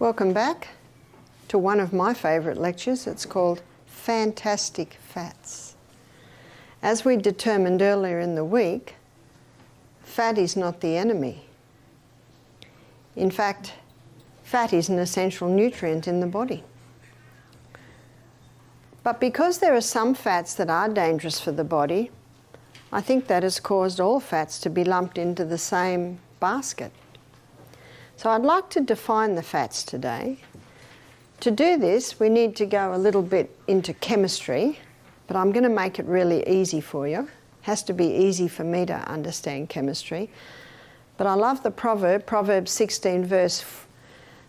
Welcome back to one of my favourite lectures. It's called Fantastic Fats. As we determined earlier in the week, fat is not the enemy. In fact, fat is an essential nutrient in the body. But because there are some fats that are dangerous for the body, I think that has caused all fats to be lumped into the same basket. So I'd like to define the fats today. To do this, we need to go a little bit into chemistry, but I'm going to make it really easy for you. It has to be easy for me to understand chemistry. But I love the proverb, Proverbs 16 verse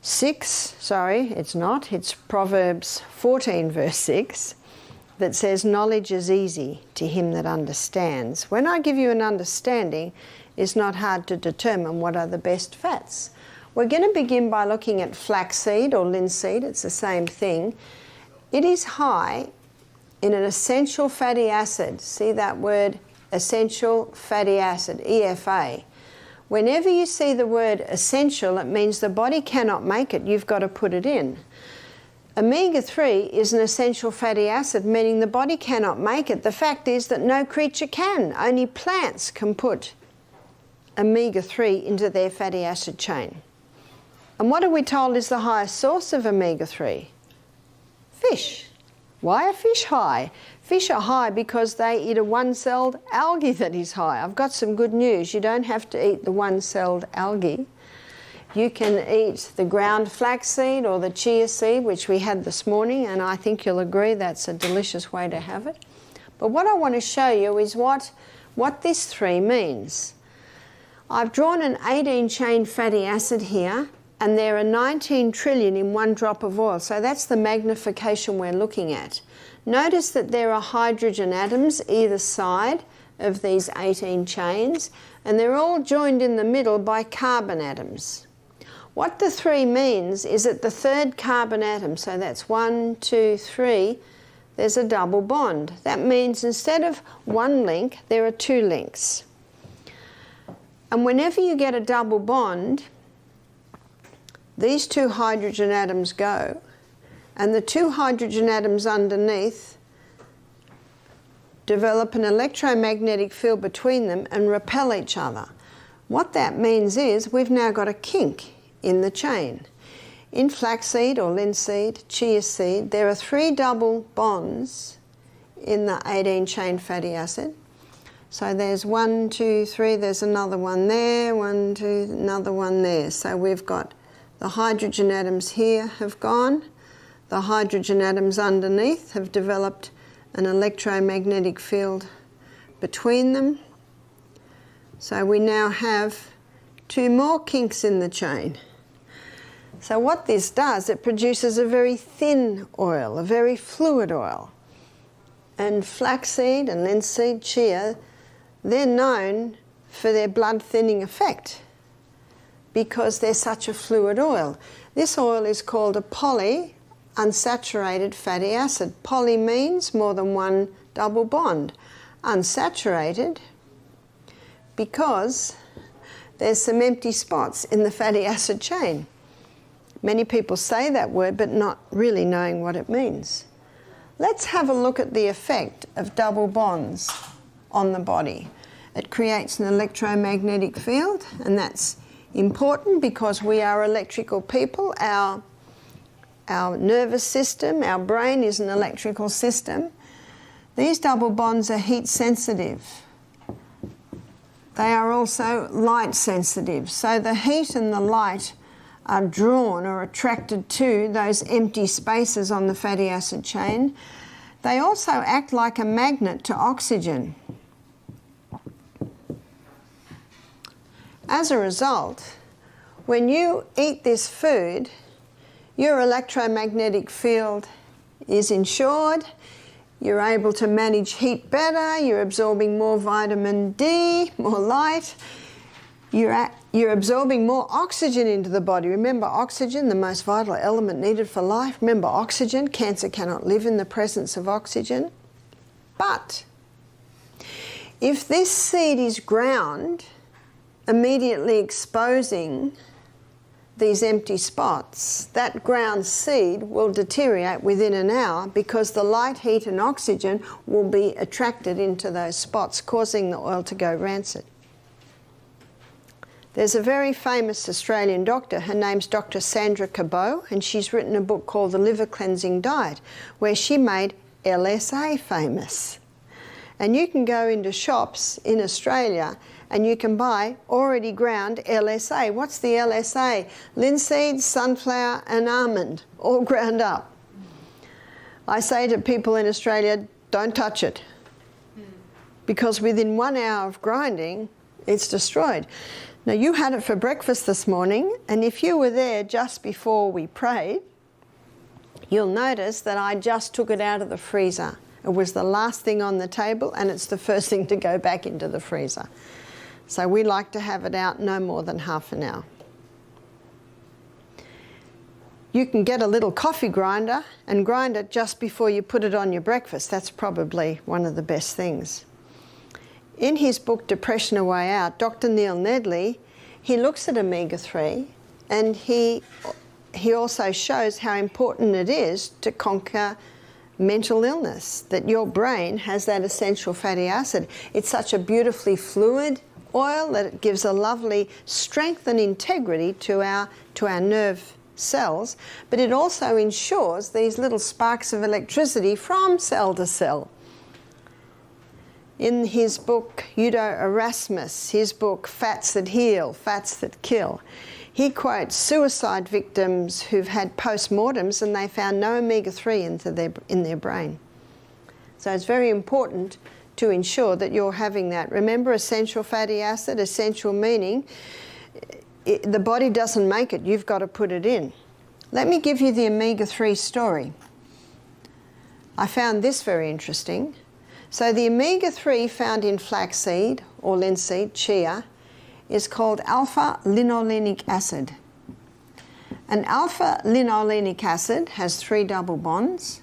6, sorry, it's not, it's Proverbs 14 verse 6, that says, knowledge is easy to him that understands. When I give you an understanding, it's not hard to determine what are the best fats. We're going to begin by looking at flaxseed or linseed. It's the same thing. It is high in an essential fatty acid. See that word, essential fatty acid, EFA. Whenever you see the word essential, it means the body cannot make it. You've got to put it in. Omega-3 is an essential fatty acid, meaning the body cannot make it. The fact is that no creature can. Only plants can put omega-3 into their fatty acid chain. And what are we told is the highest source of omega-3? Fish. Why are fish high? Fish are high because they eat a one-celled algae that is high. I've got some good news. You don't have to eat the one-celled algae. You can eat the ground flaxseed or the chia seed, which we had this morning, and I think you'll agree that's a delicious way to have it. But what I want to show you is what this 3 means. I've drawn an 18-chain fatty acid here, and there are 19 trillion in one drop of oil. So that's the magnification we're looking at. Notice that there are hydrogen atoms either side of these 18 chains, and they're all joined in the middle by carbon atoms. What the 3 means is that the 3rd carbon atom, so that's 1, 2, 3, there's a double bond. That means instead of 1 link, there are 2 links. And whenever you get a double bond, these 2 hydrogen atoms go, and the 2 hydrogen atoms underneath develop an electromagnetic field between them and repel each other. What that means is we've now got a kink in the chain. In flaxseed or linseed, chia seed, there are 3 double bonds in the 18-chain fatty acid. So there's 1, 2, 3, there's another one there, 1, 2, another one there. So we've got the hydrogen atoms here have gone. The hydrogen atoms underneath have developed an electromagnetic field between them. So we now have 2 more kinks in the chain. So what this does, it produces a very thin oil, a very fluid oil. And flaxseed and linseed, chia, they're known for their blood thinning effect, because they're such a fluid oil. This oil is called a polyunsaturated fatty acid. Poly means more than 1 double bond. Unsaturated because there's some empty spots in the fatty acid chain. Many people say that word but not really knowing what it means. Let's have a look at the effect of double bonds on the body. It creates an electromagnetic field, and that's important because we are electrical people. Our nervous system, our brain is an electrical system. These double bonds are heat sensitive. They are also light sensitive. So the heat and the light are drawn or attracted to those empty spaces on the fatty acid chain. They also act like a magnet to oxygen. As a result, when you eat this food, your electromagnetic field is ensured, you're able to manage heat better, you're absorbing more vitamin D, more light, you're absorbing more oxygen into the body. Remember oxygen, the most vital element needed for life. Remember oxygen, cancer cannot live in the presence of oxygen. But if this seed is ground, immediately exposing these empty spots, that ground seed will deteriorate within an hour because the light, heat and oxygen will be attracted into those spots, causing the oil to go rancid. There's a very famous Australian doctor, her name's Dr. Sandra Cabot, and she's written a book called The Liver Cleansing Diet, where she made LSA famous. And you can go into shops in Australia and you can buy already ground LSA. What's the LSA? Linseed, sunflower and almond, all ground up. I say to people in Australia, don't touch it, because within 1 hour of grinding, it's destroyed. Now, you had it for breakfast this morning, and if you were there just before we prayed, you'll notice that I just took it out of the freezer. It was the last thing on the table, and it's the first thing to go back into the freezer. So we like to have it out no more than half an hour. You can get a little coffee grinder and grind it just before you put it on your breakfast. That's probably one of the best things. In his book, Depression: A Way Out, Dr. Neill, he looks at omega-3 and he also shows how important it is to conquer mental illness, that your brain has that essential fatty acid. It's such a beautifully fluid oil that it gives a lovely strength and integrity to our nerve cells, but it also ensures these little sparks of electricity from cell to cell. In his book, Udo Erasmus, his book, Fats That Heal, Fats That Kill, he quotes suicide victims who've had post-mortems and they found no omega-3 in their brain. So it's very important to ensure that you're having that. Remember, essential fatty acid, essential meaning, the body doesn't make it, you've got to put it in. Let me give you the omega-3 story. I found this very interesting. So the omega-3 found in flaxseed or linseed, chia, is called alpha-linolenic acid. And alpha-linolenic acid has 3 double bonds.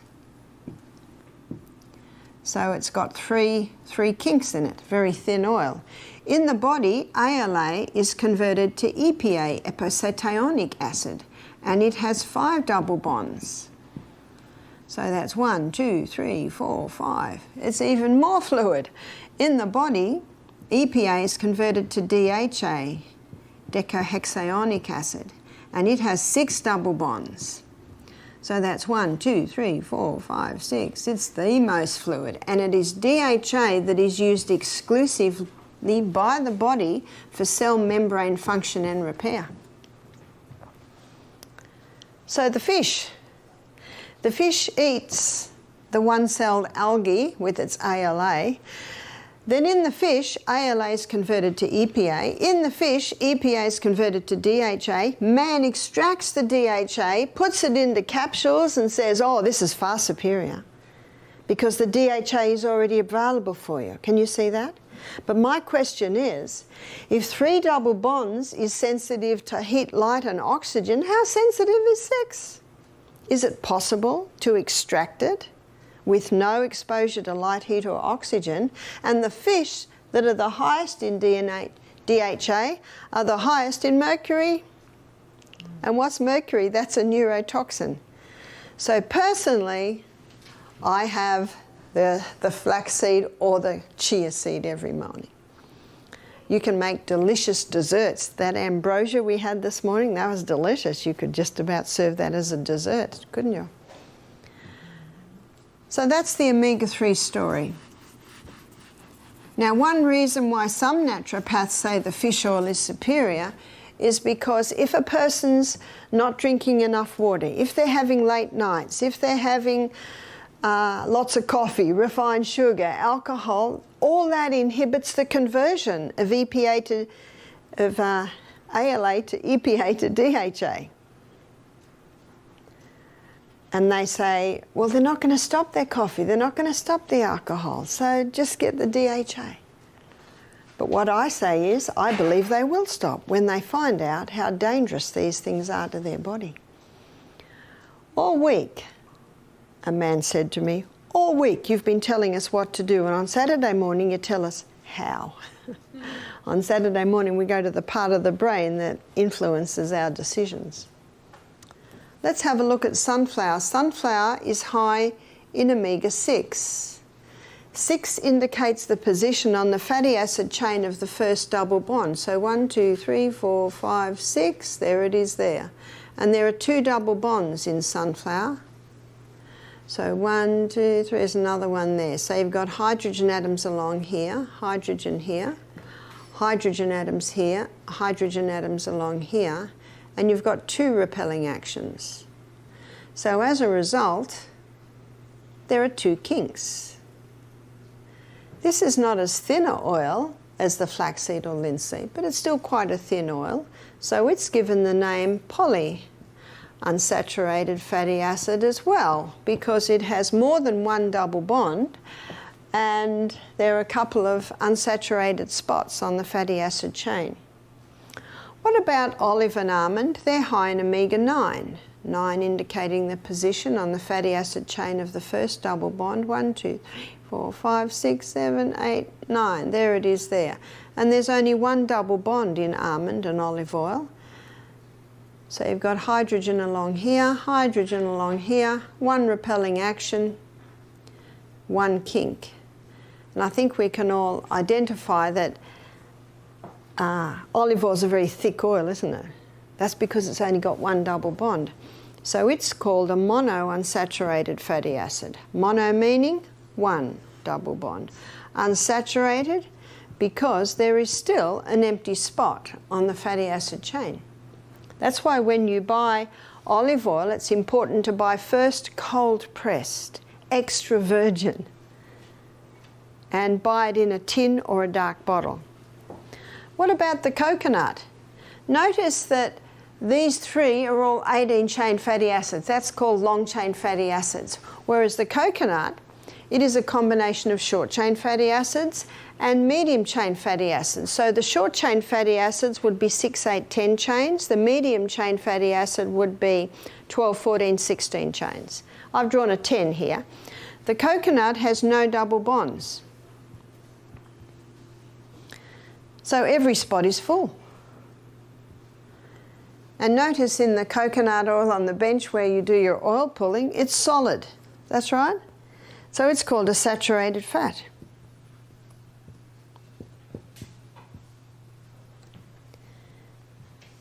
So it's got three kinks in it, very thin oil. In the body, ALA is converted to EPA, eicosapentaenoic acid, and it has 5 double bonds. So that's 1, 2, 3, 4, 5. It's even more fluid. In the body, EPA is converted to DHA, decohexaonic acid, and it has 6 double bonds. So that's 1, 2, 3, 4, 5, 6. It's the most fluid, and it is DHA that is used exclusively by the body for cell membrane function and repair. So the fish eats the one-celled algae with its ALA. Then in the fish, ALA is converted to EPA. In the fish, EPA is converted to DHA. Man extracts the DHA, puts it into capsules and says, oh, this is far superior, because the DHA is already available for you. Can you see that? But my question is, if 3 double bonds is sensitive to heat, light and oxygen, how sensitive is 6? Is it possible to extract it with no exposure to light, heat or oxygen? And the fish that are the highest in DHA are the highest in mercury. And what's mercury? That's a neurotoxin. So personally, I have the flaxseed or the chia seed every morning. You can make delicious desserts. That ambrosia we had this morning, that was delicious. You could just about serve that as a dessert, couldn't you? So that's the omega-3 story. Now, one reason why some naturopaths say the fish oil is superior is because if a person's not drinking enough water, if they're having late nights, if they're having lots of coffee, refined sugar, alcohol, all that inhibits the conversion of ALA to EPA to DHA. And they say, well, they're not going to stop their coffee, they're not going to stop the alcohol, so just get the DHA. But what I say is, I believe they will stop when they find out how dangerous these things are to their body. All week, a man said to me, all week you've been telling us what to do, and on Saturday morning you tell us how. On Saturday morning we go to the part of the brain that influences our decisions. Let's have a look at sunflower. Sunflower is high in omega-6. 6 indicates the position on the fatty acid chain of the first double bond. So 1, 2, 3, 4, 5, 6, there it is there. And there are 2 double bonds in sunflower. So 1, 2, 3, there's another one there. So you've got hydrogen atoms along here, hydrogen here, hydrogen atoms here, hydrogen atoms along here, and you've got 2 repelling actions. So as a result, there are 2 kinks. This is not as thin an oil as the flaxseed or linseed, but it's still quite a thin oil, so it's given the name polyunsaturated fatty acid as well, because it has more than 1 double bond, and there are a couple of unsaturated spots on the fatty acid chain. What about olive and almond? They're high in omega-9. 9 indicating the position on the fatty acid chain of the first double bond. 1, 2, 3, 4, 5, 6, 7, 8, 9. There it is there. And there's only 1 double bond in almond and olive oil. So you've got hydrogen along here, hydrogen along here, 1 repelling action, 1 kink. And I think we can all identify that olive oil is a very thick oil, isn't it? That's because it's only got 1 double bond. So it's called a monounsaturated fatty acid. Mono meaning 1 double bond. Unsaturated because there is still an empty spot on the fatty acid chain. That's why when you buy olive oil, it's important to buy first cold pressed, extra virgin, and buy it in a tin or a dark bottle. What about the coconut? Notice that these 3 are all 18-chain fatty acids. That's called long-chain fatty acids. Whereas the coconut, it is a combination of short-chain fatty acids and medium-chain fatty acids. So the short-chain fatty acids would be 6, 8, 10 chains. The medium-chain fatty acid would be 12, 14, 16 chains. I've drawn a 10 here. The coconut has no double bonds. So every spot is full. And notice in the coconut oil on the bench where you do your oil pulling, it's solid. That's right. So it's called a saturated fat.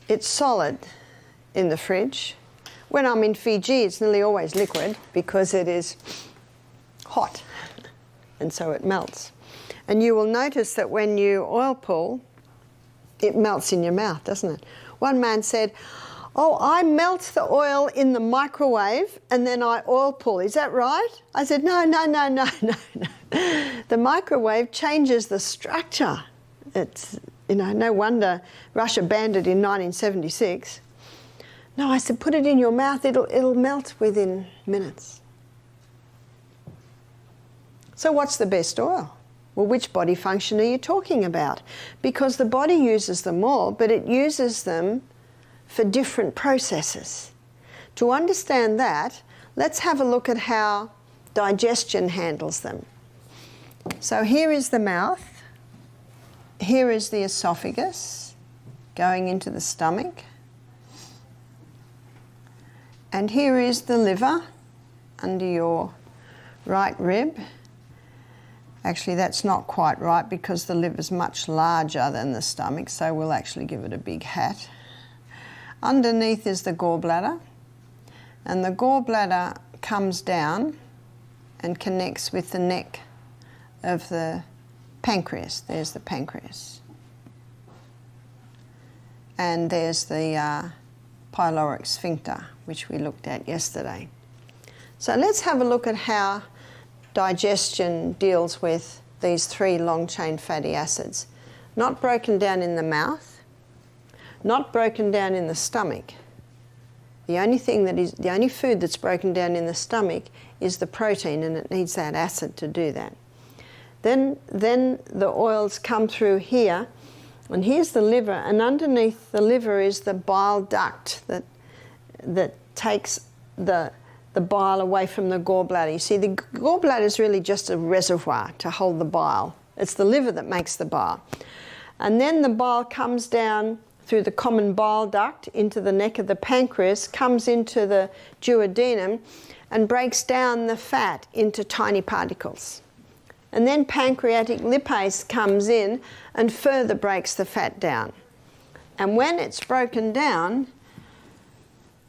It's solid in the fridge. When I'm in Fiji, it's nearly always liquid because it is hot, and so it melts. And you will notice that when you oil pull, it melts in your mouth, doesn't it? One man said, "Oh, I melt the oil in the microwave and then I oil pull. Is that right?" I said, no. The microwave changes the structure. It's, no wonder Russia banned it in 1976. No, I said, put it in your mouth, it'll melt within minutes. So what's the best oil? Well, which body function are you talking about? Because the body uses them all, but it uses them for different processes. To understand that, let's have a look at how digestion handles them. So here is the mouth. Here is the esophagus going into the stomach. And here is the liver under your right rib. Actually, that's not quite right because the liver is much larger than the stomach, so we'll actually give it a big hat. Underneath is the gallbladder, and the gallbladder comes down and connects with the neck of the pancreas. There's the pancreas. And there's the pyloric sphincter, which we looked at yesterday. So let's have a look at how digestion deals with these 3 long-chain fatty acids. Not broken down in the mouth, not broken down in the stomach. The only food that's broken down in the stomach is the protein, and it needs that acid to do that. Then the oils come through here, and here's the liver, and underneath the liver is the bile duct that takes the bile away from the gallbladder. You see, the gallbladder is really just a reservoir to hold the bile. It's the liver that makes the bile. And then the bile comes down through the common bile duct into the neck of the pancreas, comes into the duodenum and breaks down the fat into tiny particles. And then pancreatic lipase comes in and further breaks the fat down. And when it's broken down,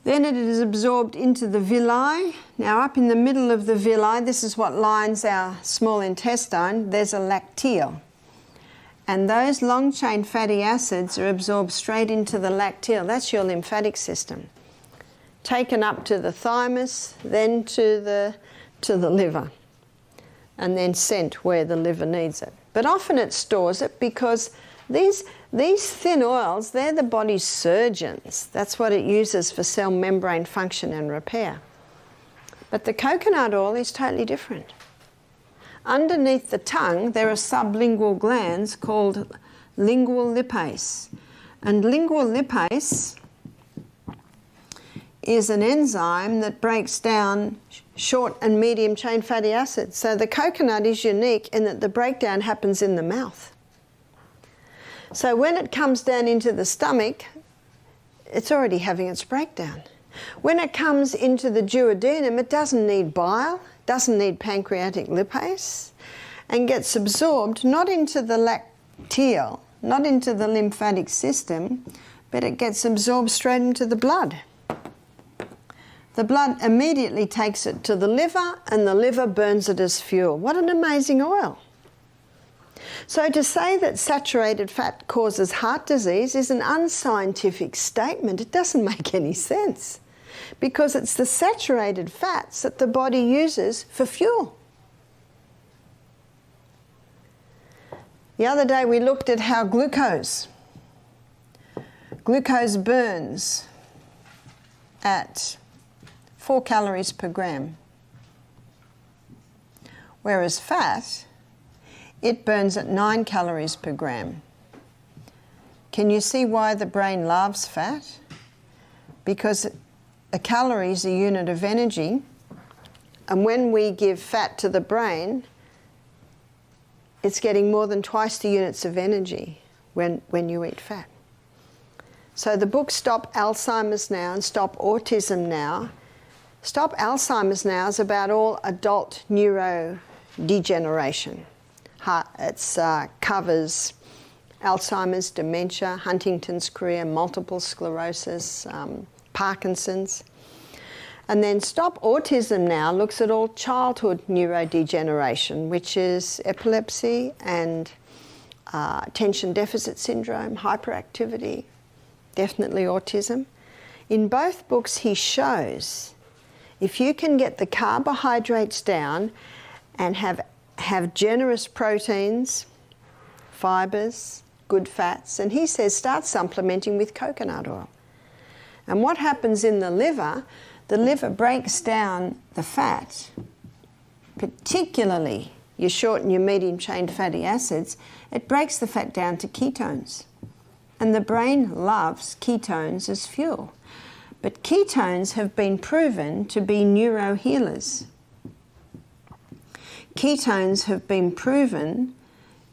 then it is absorbed into the villi. Now up in the middle of the villi, this is what lines our small intestine, there's a lacteal. And those long-chain fatty acids are absorbed straight into the lacteal. That's your lymphatic system. Taken up to the thymus, then to the liver, and then sent where the liver needs it. But often it stores it because these thin oils, they're the body's surgeons. That's what it uses for cell membrane function and repair. But the coconut oil is totally different. Underneath the tongue, there are sublingual glands called lingual lipase. And lingual lipase is an enzyme that breaks down short and medium chain fatty acids. So the coconut is unique in that the breakdown happens in the mouth. So when it comes down into the stomach, it's already having its breakdown. When it comes into the duodenum, it doesn't need bile, doesn't need pancreatic lipase, and gets absorbed not into the lacteal, not into the lymphatic system, but it gets absorbed straight into the blood. The blood immediately takes it to the liver, and the liver burns it as fuel. What an amazing oil. So to say that saturated fat causes heart disease is an unscientific statement. It doesn't make any sense because it's the saturated fats that the body uses for fuel. The other day we looked at how glucose burns at 4 calories per gram, whereas fat, it burns at 9 calories per gram. Can you see why the brain loves fat? Because a calorie is a unit of energy, and when we give fat to the brain, it's getting more than twice the units of energy when you eat fat. So the book Stop Alzheimer's Now and Stop Autism Now. Stop Alzheimer's Now is about all adult neurodegeneration. It covers Alzheimer's, dementia, Huntington's chorea, multiple sclerosis, Parkinson's. And then Stop Autism Now looks at all childhood neurodegeneration, which is epilepsy and attention deficit syndrome, hyperactivity, definitely autism. In both books he shows if you can get the carbohydrates down and have generous proteins, fibres, good fats, and he says start supplementing with coconut oil. And what happens in the liver breaks down the fat, particularly your short and your medium chain fatty acids. It breaks the fat down to ketones. And the brain loves ketones as fuel. But ketones have been proven to be neurohealers. Ketones have been proven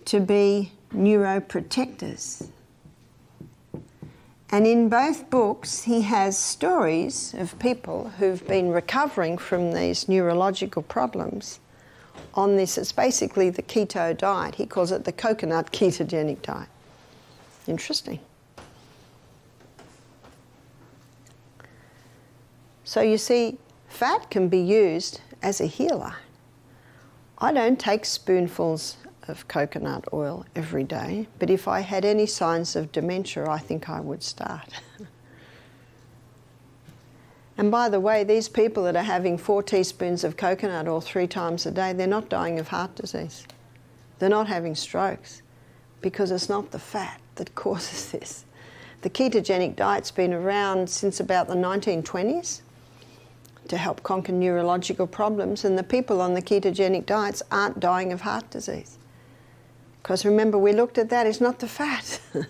to be neuroprotectors. And in both books, he has stories of people who've been recovering from these neurological problems on this. It's basically the keto diet. He calls it the coconut ketogenic diet. Interesting. So you see, fat can be used as a healer. I don't take spoonfuls of coconut oil every day, but if I had any signs of dementia, I think I would start. And by the way, these people that are having 4 teaspoons of coconut oil 3 times a day, they're not dying of heart disease. They're not having strokes because it's not the fat that causes this. The ketogenic diet's been around since about the 1920s to help conquer neurological problems, and the people on the ketogenic diets aren't dying of heart disease. Because remember, we looked at that, it's not the fat. The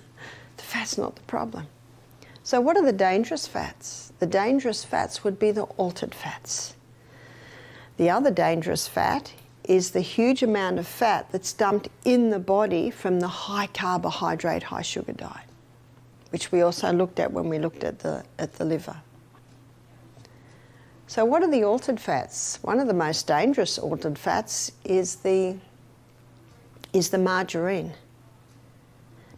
fat's not the problem. So what are the dangerous fats? The dangerous fats would be the altered fats. The other dangerous fat is the huge amount of fat that's dumped in the body from the high carbohydrate, high sugar diet, which we also looked at when we looked at the liver. So what are the altered fats? One of the most dangerous altered fats is the margarine.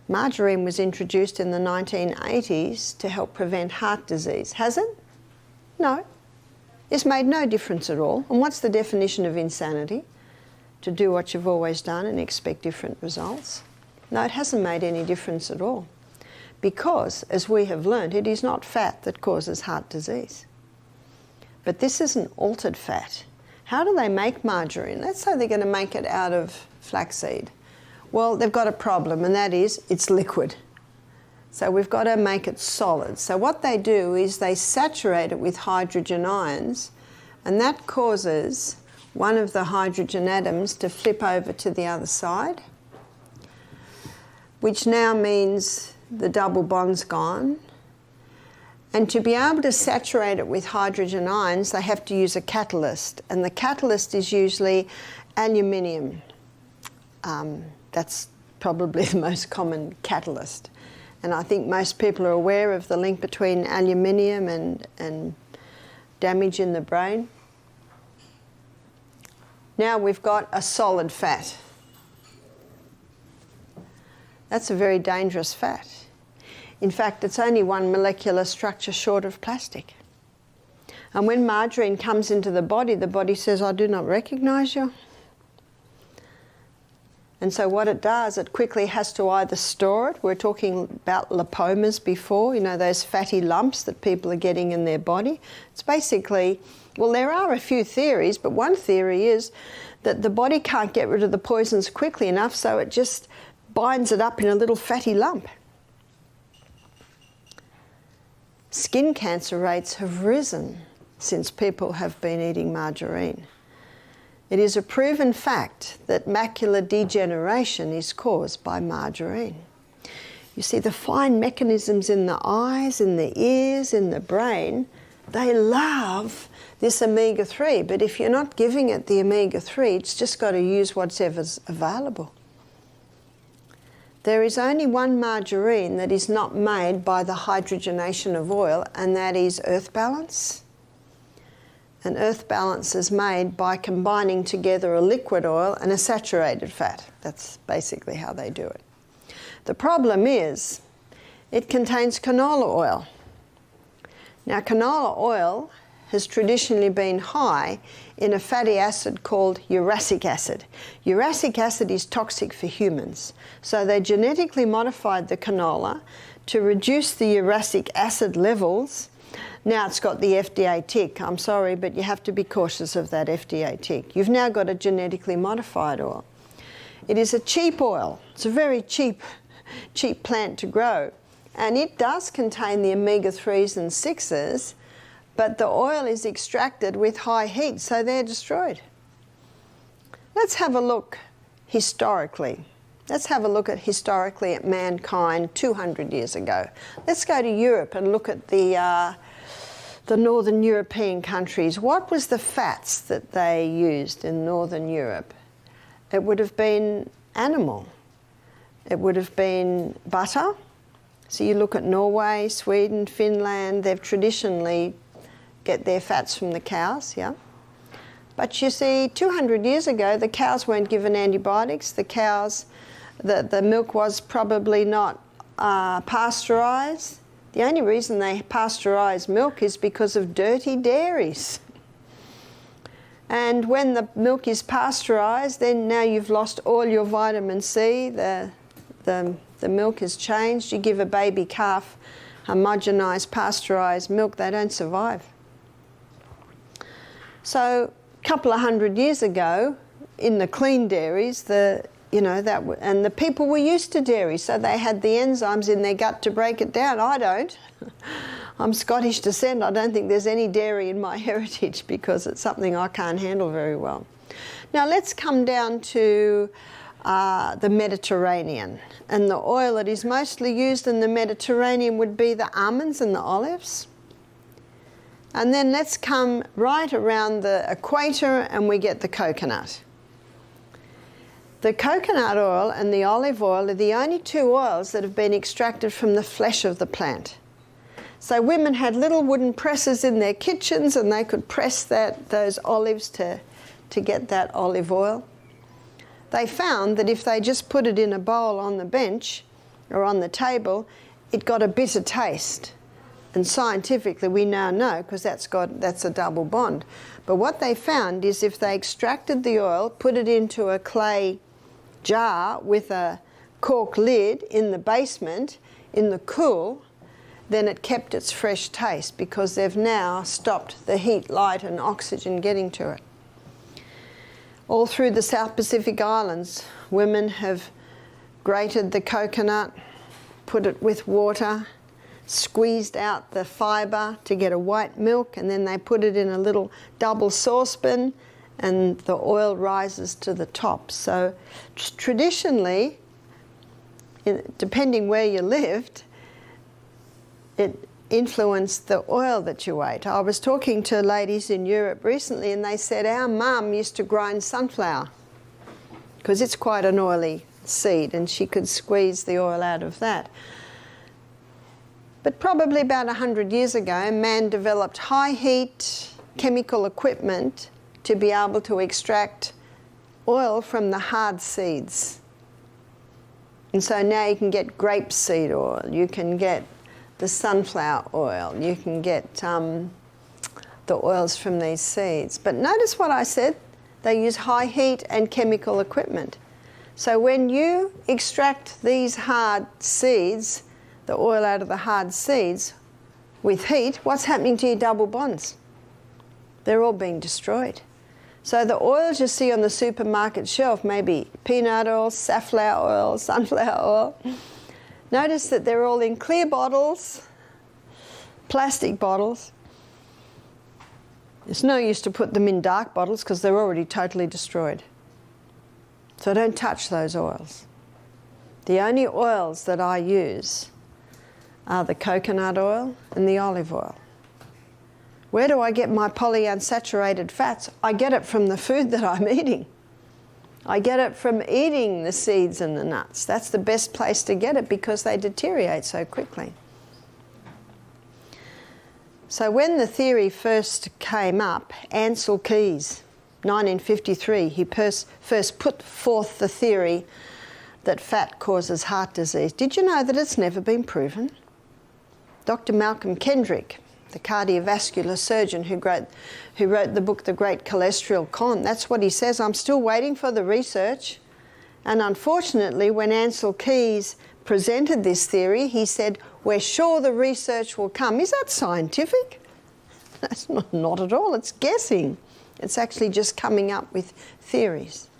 Margarine was introduced in the 1980s to help prevent heart disease. Has it? No. It's made no difference at all. And what's the definition of insanity? To do what you've always done and expect different results? No, it hasn't made any difference at all. Because, as we have learned, it is not fat that causes heart disease. But this is an altered fat. How do they make margarine? Let's say they're going to make it out of flaxseed. Well, they've got a problem, and that is it's liquid. So we've got to make it solid. So what they do is they saturate it with hydrogen ions, and that causes one of the hydrogen atoms to flip over to the other side, which now means the double bond's gone. And to be able to saturate it with hydrogen ions, they have to use a catalyst. And the catalyst is usually aluminium. That's probably the most common catalyst. And I think most people are aware of the link between aluminium and damage in the brain. Now we've got a solid fat. That's a very dangerous fat. In fact, it's only one molecular structure short of plastic. And when margarine comes into the body says, I do not recognize you. And so what it does, it quickly has to either store it. We're talking about lipomas before, you know, those fatty lumps that people are getting in their body. It's basically, well, there are a few theories, but one theory is that the body can't get rid of the poisons quickly enough, so it just binds it up in a little fatty lump. Skin cancer rates have risen since people have been eating margarine. It is a proven fact that macular degeneration is caused by margarine. You see, the fine mechanisms in the eyes, in the ears, in the brain, they love this omega-3, but if you're not giving it the omega-3, it's just got to use whatever's available. There is only one margarine that is not made by the hydrogenation of oil, and that is Earth Balance. And Earth Balance is made by combining together a liquid oil and a saturated fat. That's basically how they do it. The problem is it contains canola oil. Now, canola oil has traditionally been high in a fatty acid called uracic acid. Uracic acid is toxic for humans. So they genetically modified the canola to reduce the uracic acid levels. Now it's got the FDA tick. I'm sorry, but you have to be cautious of that FDA tick. You've now got a genetically modified oil. It is a cheap oil. It's a very cheap plant to grow. And it does contain the omega-3s and 6s, but the oil is extracted with high heat, so they're destroyed. Let's have a look historically. Let's have a look at historically at mankind 200 years ago. Let's go to Europe and look at the northern European countries. What was the fats that they used in northern Europe? It would have been animal. It would have been butter. So you look at Norway, Sweden, Finland, they've traditionally get their fats from the cows, yeah? But you see, 200 years ago, the cows weren't given antibiotics. The cows, the milk was probably not pasteurised. The only reason they pasteurise milk is because of dirty dairies. And when the milk is pasteurised, then now you've lost all your vitamin C. The milk has changed. You give a baby calf homogenised, pasteurised milk, they don't survive. So a couple of hundred years ago, in the clean dairies, and the people were used to dairy, so they had the enzymes in their gut to break it down. I don't. I'm Scottish descent. I don't think there's any dairy in my heritage because it's something I can't handle very well. Now let's come down to the Mediterranean. And the oil that is mostly used in the Mediterranean would be the almonds and the olives. And then let's come right around the equator and we get the coconut. The coconut oil and the olive oil are the only two oils that have been extracted from the flesh of the plant. So women had little wooden presses in their kitchens, and they could press those olives to get that olive oil. They found that if they just put it in a bowl on the bench or on the table, it got a bitter taste. And scientifically we now know, because that's a double bond. But what they found is if they extracted the oil, put it into a clay jar with a cork lid in the basement, in the cool, then it kept its fresh taste, because they've now stopped the heat, light and oxygen getting to it. All through the South Pacific Islands, women have grated the coconut, put it with water, squeezed out the fibre to get a white milk, and then they put it in a little double saucepan, and the oil rises to the top. So traditionally, depending where you lived, it influenced the oil that you ate. I was talking to ladies in Europe recently, and they said our mum used to grind sunflower because it's quite an oily seed, and she could squeeze the oil out of that. But probably about 100 years ago, man developed high heat chemical equipment to be able to extract oil from the hard seeds. And so now you can get grapeseed oil, you can get the sunflower oil, you can get the oils from these seeds. But notice what I said, they use high heat and chemical equipment. So when you extract these hard seeds, the oil out of the hard seeds, with heat, what's happening to your double bonds? They're all being destroyed. So the oils you see on the supermarket shelf, maybe peanut oil, safflower oil, sunflower oil, notice that they're all in clear bottles, plastic bottles. It's no use to put them in dark bottles because they're already totally destroyed. So don't touch those oils. The only oils that I use are the coconut oil and the olive oil. Where do I get my polyunsaturated fats? I get it from the food that I'm eating. I get it from eating the seeds and the nuts. That's the best place to get it because they deteriorate so quickly. So when the theory first came up, Ancel Keys, 1953, he first put forth the theory that fat causes heart disease. Did you know that it's never been proven? Dr. Malcolm Kendrick, the cardiovascular surgeon who wrote the book The Great Cholesterol Con, that's what he says. I'm still waiting for the research. And unfortunately, when Ancel Keys presented this theory, he said, we're sure the research will come. Is that scientific? That's not at all. It's guessing. It's actually just coming up with theories.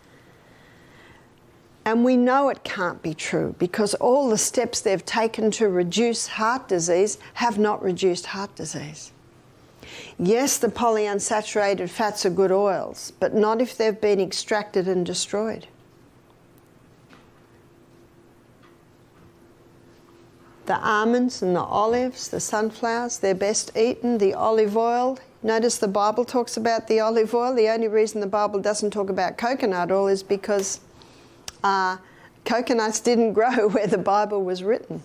And we know it can't be true because all the steps they've taken to reduce heart disease have not reduced heart disease. Yes, the polyunsaturated fats are good oils, but not if they've been extracted and destroyed. The almonds and the olives, the sunflowers, they're best eaten. The olive oil, notice the Bible talks about the olive oil. The only reason the Bible doesn't talk about coconut oil is because coconuts didn't grow where the Bible was written.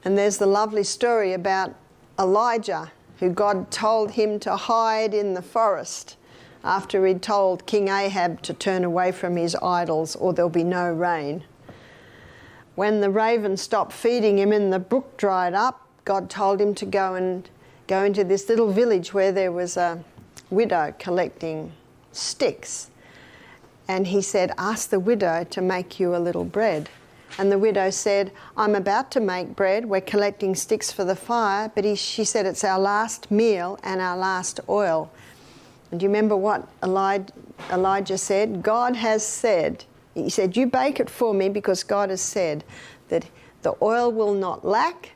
And there's the lovely story about Elijah, who God told him to hide in the forest after he'd told King Ahab to turn away from his idols or there'll be no rain. When the raven stopped feeding him and the brook dried up, God told him to go into this little village where there was a widow collecting sticks. And he said, ask the widow to make you a little bread. And the widow said, I'm about to make bread. We're collecting sticks for the fire. But she said, it's our last meal and our last oil. And do you remember what Elijah said? God has said, he said, you bake it for me because God has said that the oil will not lack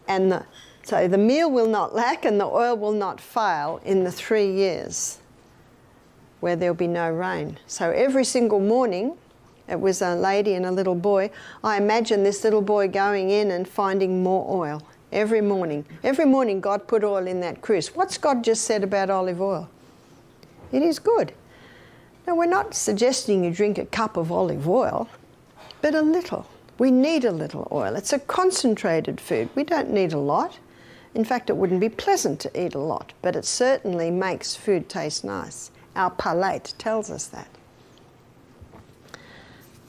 and so the meal will not lack and the oil will not fail in the 3 years where there'll be no rain. So every single morning, it was a lady and a little boy. I imagine this little boy going in and finding more oil every morning. Every morning God put oil in that cruse. What's God just said about olive oil? It is good. Now, we're not suggesting you drink a cup of olive oil, but a little. We need a little oil. It's a concentrated food. We don't need a lot. In fact, it wouldn't be pleasant to eat a lot, but it certainly makes food taste nice. Our palate tells us that.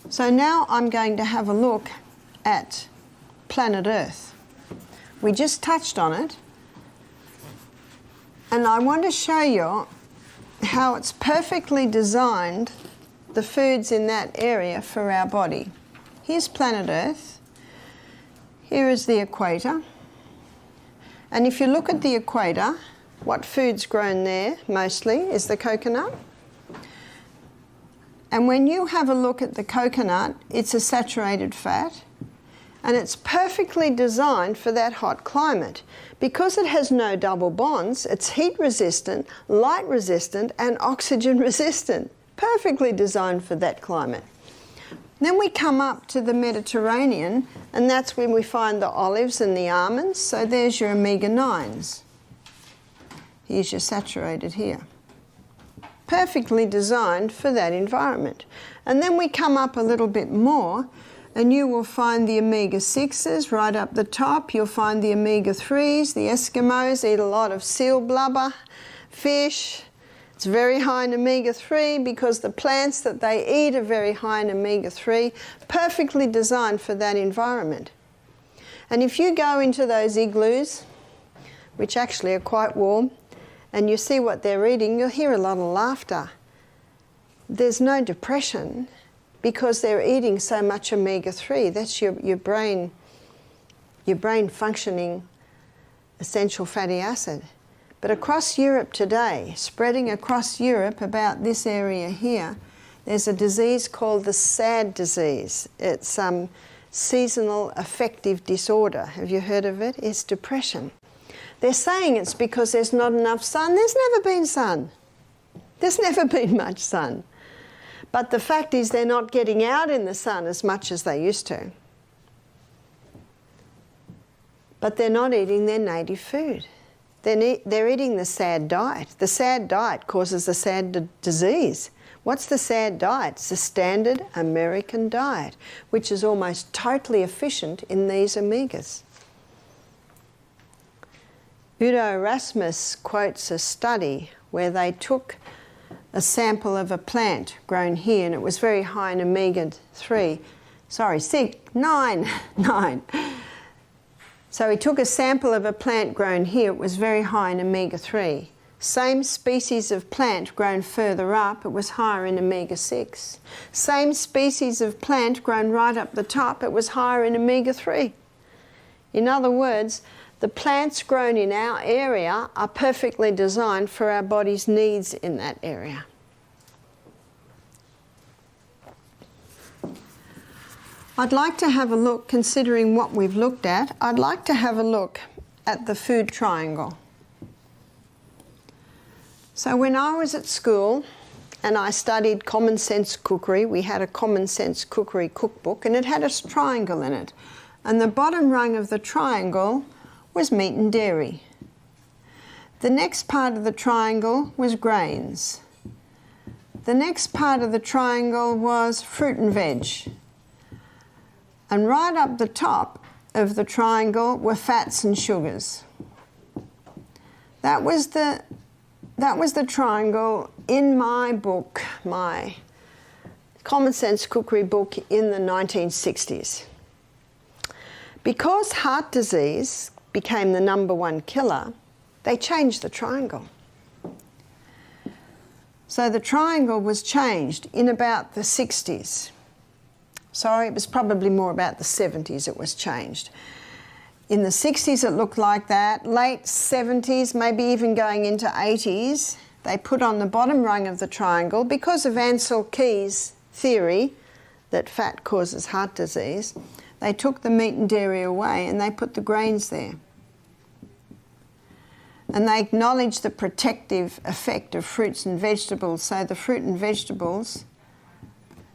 So now I'm going to have a look at planet Earth. We just touched on it, and I want to show you how it's perfectly designed, the foods in that area for our body. Here's planet Earth. Here is the equator. And if you look at the equator, what food's grown there mostly is the coconut. And when you have a look at the coconut, it's a saturated fat, and it's perfectly designed for that hot climate. Because it has no double bonds, it's heat resistant, light resistant, and oxygen resistant. Perfectly designed for that climate. Then we come up to the Mediterranean, and that's when we find the olives and the almonds. So there's your omega-9s. Here's your saturated here. Perfectly designed for that environment. And then we come up a little bit more, and you will find the omega-6s right up the top. You'll find the omega-3s. The Eskimos eat a lot of seal blubber, fish. It's very high in omega-3 because the plants that they eat are very high in omega-3, perfectly designed for that environment. And if you go into those igloos, which actually are quite warm, and you see what they're eating, you'll hear a lot of laughter. There's no depression because they're eating so much omega-3. That's your brain functioning essential fatty acid. But across Europe today, spreading across Europe about this area here, there's a disease called the SAD disease. It's seasonal affective disorder. Have you heard of it? It's depression. They're saying it's because there's not enough sun. There's never been sun. There's never been much sun. But the fact is they're not getting out in the sun as much as they used to. But they're not eating their native food. They're eating the SAD diet. The SAD diet causes the SAD disease. What's the SAD diet? It's the standard American diet, which is almost totally efficient in these omegas. Udo Erasmus quotes a study where they took a sample of a plant grown here, and it was very high in omega-3. Sorry, 9. So he took a sample of a plant grown here, it was very high in omega-3. Same species of plant grown further up, it was higher in omega-6. Same species of plant grown right up the top, it was higher in omega-3. In other words, the plants grown in our area are perfectly designed for our body's needs in that area. I'd like to have a look, considering what we've looked at, I'd like to have a look at the food triangle. So when I was at school and I studied common sense cookery, we had a common sense cookery cookbook, and it had a triangle in it. And the bottom rung of the triangle was meat and dairy. The next part of the triangle was grains. The next part of the triangle was fruit and veg. And right up the top of the triangle were fats and sugars. That was the triangle in my book, my Common Sense Cookery book in the 1960s. Because heart disease became the #1 killer, they changed the triangle. So the triangle was changed in about the 60s. Sorry, it was probably more about the 70s it was changed. In the 60s it looked like that. Late 70s, maybe even going into 80s, they put on the bottom rung of the triangle, because of Ansel Keys' theory that fat causes heart disease, they took the meat and dairy away and they put the grains there. And they acknowledged the protective effect of fruits and vegetables. So the fruit and vegetables,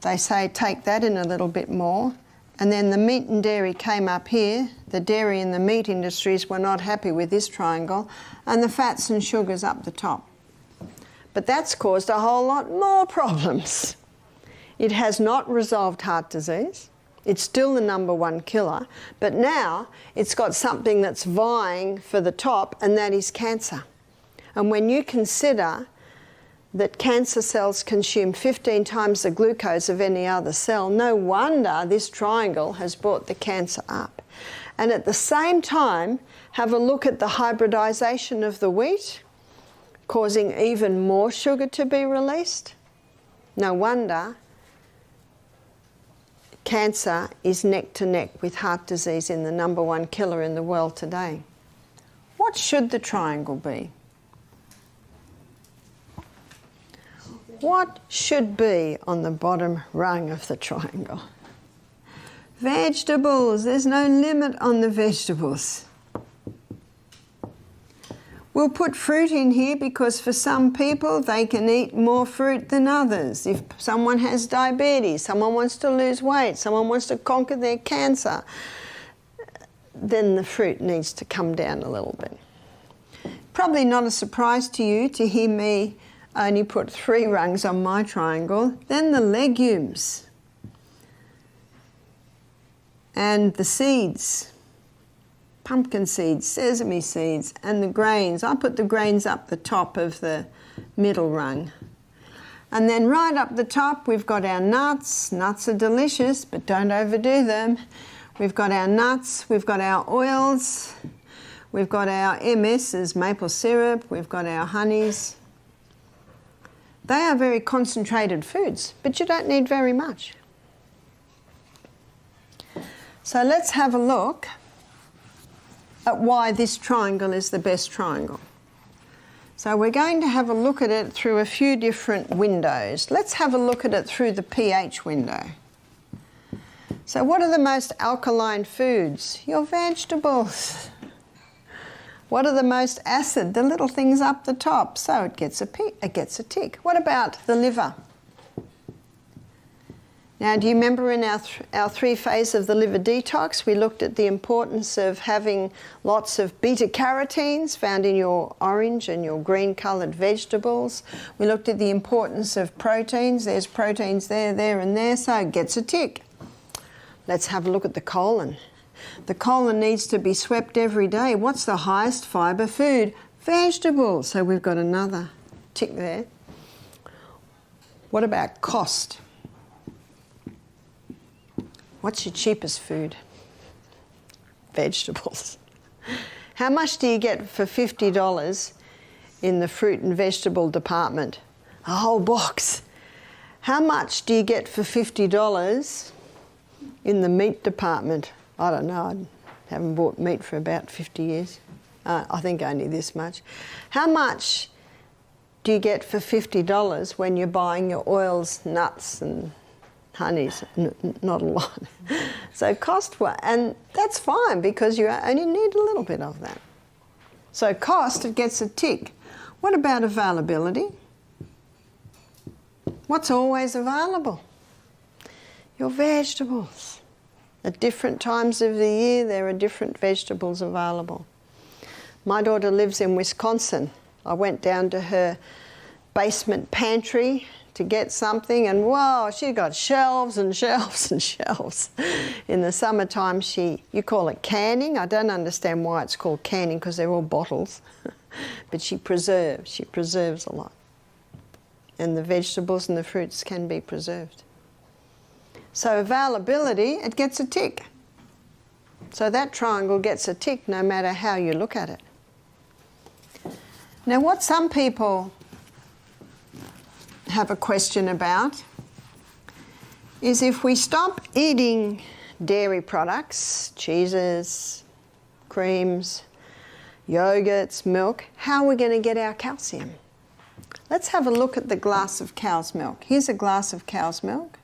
they say take that in a little bit more. And then the meat and dairy came up here. The dairy and the meat industries were not happy with this triangle. And the fats and sugars up the top. But that's caused a whole lot more problems. It has not resolved heart disease. It's still the #1 killer, but now it's got something that's vying for the top, and that is cancer. And when you consider that cancer cells consume 15 times the glucose of any other cell, no wonder this triangle has brought the cancer up. And at the same time, have a look at the hybridization of the wheat, causing even more sugar to be released. No wonder cancer is neck to neck with heart disease in the #1 killer in the world today. What should the triangle be? What should be on the bottom rung of the triangle? Vegetables. There's no limit on the vegetables. We'll put fruit in here because for some people they can eat more fruit than others. If someone has diabetes, someone wants to lose weight, someone wants to conquer their cancer, then the fruit needs to come down a little bit. Probably not a surprise to you to hear me only put 3 rungs on my triangle. Then the legumes and the seeds. Pumpkin seeds, sesame seeds, and the grains. I put the grains up the top of the middle rung. And then right up the top we've got our nuts. Nuts are delicious, but don't overdo them. We've got our nuts, we've got our oils, we've got our MSs, maple syrup, we've got our honeys. They are very concentrated foods, but you don't need very much. So let's have a look at why this triangle is the best triangle. So we're going to have a look at it through a few different windows. Let's have a look at it through the pH window. So what are the most alkaline foods? Your vegetables. What are the most acid? The little things up the top. So it gets a tick. What about the liver? Now, do you remember in our 3 phases of the liver detox, we looked at the importance of having lots of beta-carotenes found in your orange and your green-coloured vegetables. We looked at the importance of proteins. There's proteins there, there and there, so it gets a tick. Let's have a look at the colon. The colon needs to be swept every day. What's the highest fibre food? Vegetables. So we've got another tick there. What about cost? What's your cheapest food? Vegetables. How much do you get for $50 in the fruit and vegetable department? A whole box. How much do you get for $50 in the meat department? I don't know. I haven't bought meat for about 50 years. I think only this much. How much do you get for $50 when you're buying your oils, nuts and honeys? Not a lot. So cost, and that's fine because you only need a little bit of that. So cost, it gets a tick. What about availability? What's always available? Your vegetables. At different times of the year, there are different vegetables available. My daughter lives in Wisconsin. I went down to her basement pantry to get something, and wow, she got shelves and shelves and shelves. In the summertime, you call it canning. I don't understand why it's called canning because they're all bottles. But she preserves a lot. And the vegetables and the fruits can be preserved. So availability, it gets a tick. So that triangle gets a tick no matter how you look at it. Now what some people have a question about is if we stop eating dairy products, cheeses, creams, yogurts, milk, how are we going to get our calcium? Let's have a look at the glass of cow's milk. Here's a glass of cow's milk.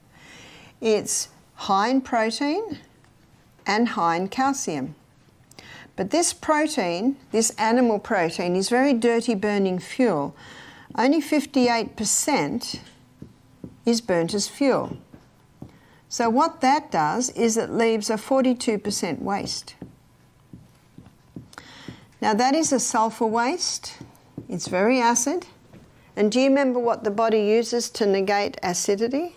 It's high in protein and high in calcium. But this protein, this animal protein, is very dirty burning fuel. Only 58% is burnt as fuel. So what that does is it leaves a 42% waste. Now that is a sulfur waste. It's very acid And do you remember what the body uses to negate acidity?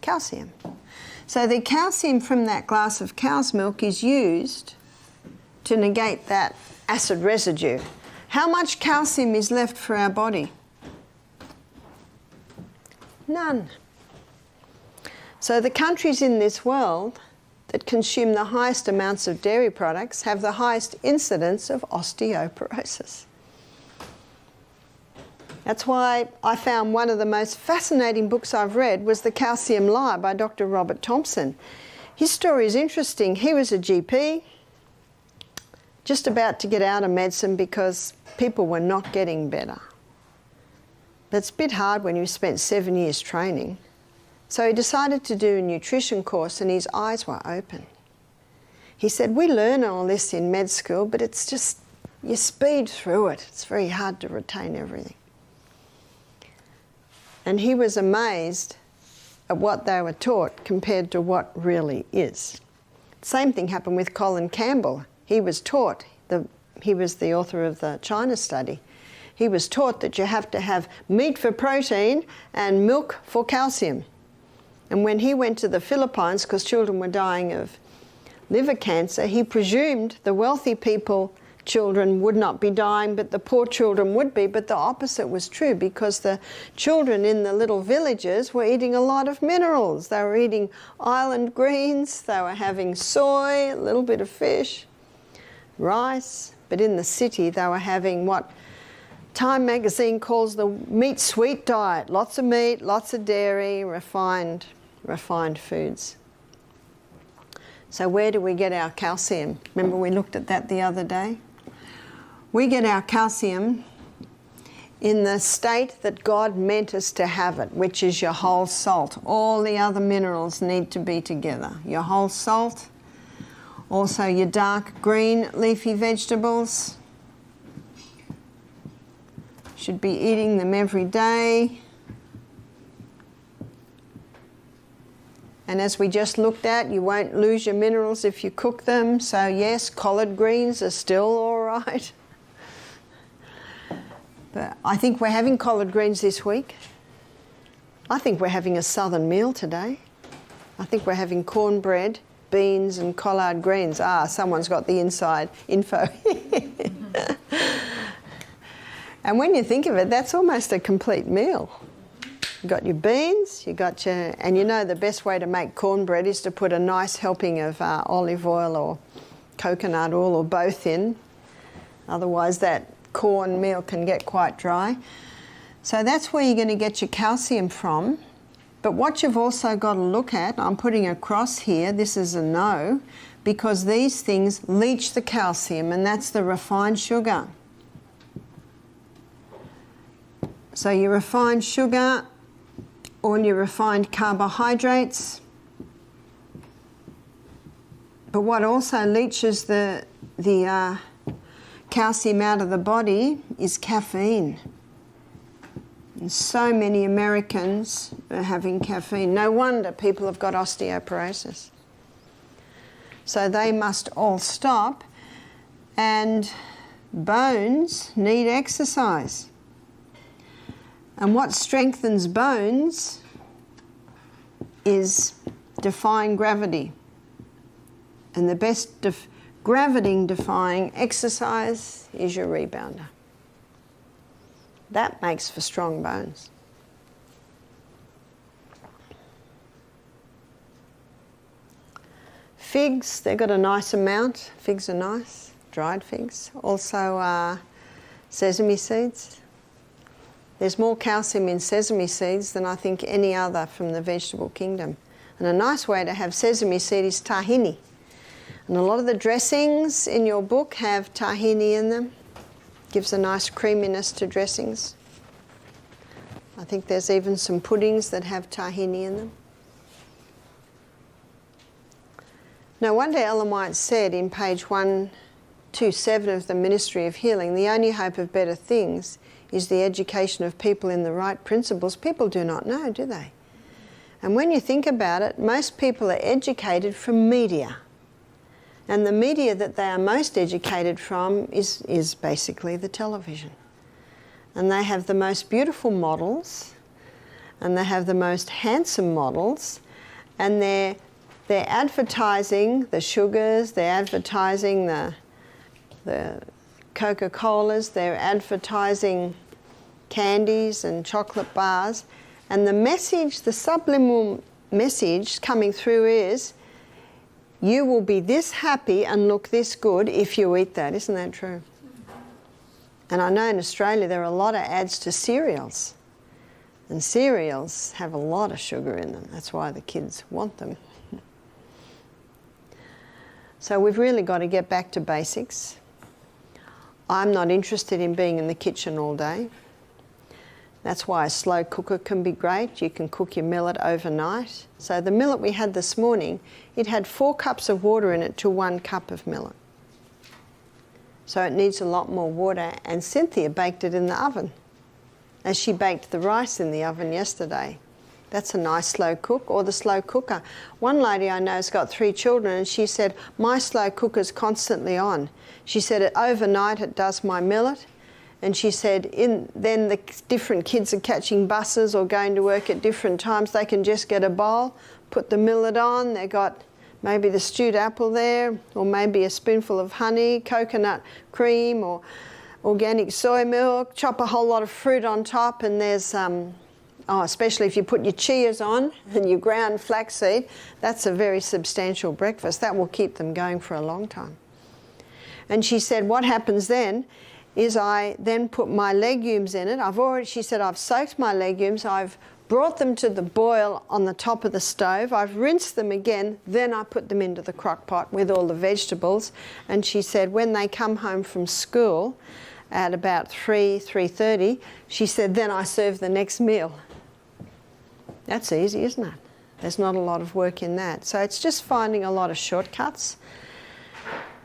Calcium. So the calcium from that glass of cow's milk is used to negate that acid residue. How much calcium is left for our body? None. So the countries in this world that consume the highest amounts of dairy products have the highest incidence of osteoporosis. That's why I found one of the most fascinating books I've read was The Calcium Lie by Dr. Robert Thompson. His story is interesting. He was a GP, just about to get out of medicine because people were not getting better. That's a bit hard when you've spent 7 years training. So he decided to do a nutrition course and his eyes were open. He said, we learn all this in med school, but it's just, you speed through it. It's very hard to retain everything. And he was amazed at what they were taught compared to what really is. Same thing happened with Colin Campbell. He was taught, he was the author of the China study, he was taught that you have to have meat for protein and milk for calcium. And when he went to the Philippines, because children were dying of liver cancer, he presumed the wealthy people, children would not be dying, but the poor children would be. But the opposite was true, because the children in the little villages were eating a lot of minerals. They were eating island greens, they were having soy, a little bit of fish, rice. But in the city, they were having what Time magazine calls the meat sweet diet. Lots of meat, lots of dairy, refined foods. So where do we get our calcium? Remember we looked at that the other day? We get our calcium in the state that God meant us to have it, which is your whole salt. All the other minerals need to be together. Your whole salt, also your dark green leafy vegetables. Should be eating them every day. And as we just looked at, you won't lose your minerals if you cook them. So yes, collard greens are still all right. But I think we're having collard greens this week. I think we're having a southern meal today. I think we're having cornbread, beans and collard greens. Ah, someone's got the inside info. And when you think of it, that's almost a complete meal. You've got your beans, and you know the best way to make cornbread is to put a nice helping of olive oil or coconut oil or both in. Otherwise that corn meal can get quite dry. So that's where you're going to get your calcium from. But what you've also got to look at, I'm putting a cross here, this is a no, because these things leach the calcium, and that's the refined sugar. So your refined sugar, or your refined carbohydrates. But what also leaches the calcium out of the body is caffeine. And so many Americans are having caffeine. No wonder people have got osteoporosis. So they must all stop, and bones need exercise. And what strengthens bones is defying gravity. And the best gravity-defying exercise is your rebounder. That makes for strong bones. Figs, they've got a nice amount. Figs are nice, dried figs. Also sesame seeds. There's more calcium in sesame seeds than I think any other from the vegetable kingdom. And a nice way to have sesame seed is tahini. And a lot of the dressings in your book have tahini in them. Gives a nice creaminess to dressings. I think there's even some puddings that have tahini in them. Now one day Ellen White said in page 127 of the Ministry of Healing, the only hope of better things is the education of people in the right principles. People do not know, do they? And when you think about it, most people are educated from media. And the media that they are most educated from is basically the television. and they have the most beautiful models, and they have the most handsome models, and they're advertising the sugars, they're advertising the Coca-Colas, they're advertising candies and chocolate bars, and the message, the subliminal message coming through is, you will be this happy and look this good if you eat that. Isn't that true? And I know in Australia there are a lot of ads to cereals, and cereals have a lot of sugar in them. That's why the kids want them. So we've really got to get back to basics. I'm not interested in being in the kitchen all day. That's why a slow cooker can be great. You can cook your millet overnight. So the millet we had this morning, it had 4 cups of water in it to 1 cup of millet. So it needs a lot more water, and Cynthia baked it in the oven, as she baked the rice in the oven yesterday. That's a nice slow cook, or the slow cooker. One lady I know has got 3 children, and she said, my slow cooker's constantly on. She said, overnight it does my millet. And she said, then the different kids are catching buses or going to work at different times. They can just get a bowl, put the millet on. They've got maybe the stewed apple there, or maybe a spoonful of honey, coconut cream, or organic soy milk, chop a whole lot of fruit on top, and there's, especially if you put your chias on and your ground flaxseed, that's a very substantial breakfast. That will keep them going for a long time. And she said, what happens then is I then put my legumes in it. She said, I've soaked my legumes, I've brought them to the boil on the top of the stove, I've rinsed them again, then I put them into the crock pot with all the vegetables. And she said when they come home from school at about 3:30, she said, then I serve the next meal. That's easy, isn't it? There's not a lot of work in that. So it's just finding a lot of shortcuts.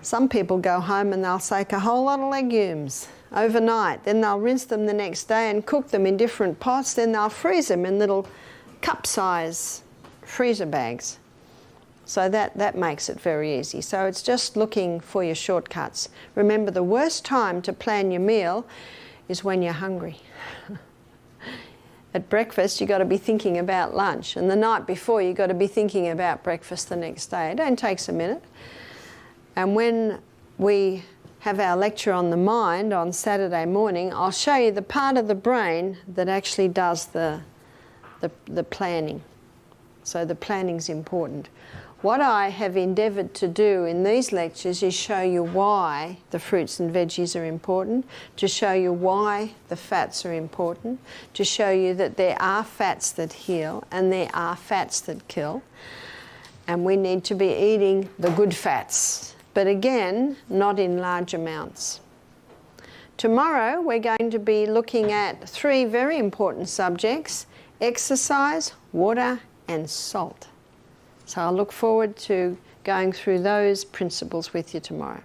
Some people go home and they'll soak a whole lot of legumes overnight. Then they'll rinse them the next day and cook them in different pots. Then they'll freeze them in little cup-size freezer bags. So that makes it very easy. So it's just looking for your shortcuts. Remember, the worst time to plan your meal is when you're hungry. At breakfast, you've got to be thinking about lunch. And the night before, you've got to be thinking about breakfast the next day. It only takes a minute. And when we have our lecture on the mind on Saturday morning, I'll show you the part of the brain that actually does the planning. So the planning's important. What I have endeavoured to do in these lectures is show you why the fruits and veggies are important, to show you why the fats are important, to show you that there are fats that heal and there are fats that kill, and we need to be eating the good fats. But again, not in large amounts. Tomorrow we're going to be looking at 3 very important subjects: exercise, water, and salt. So I'll look forward to going through those principles with you tomorrow.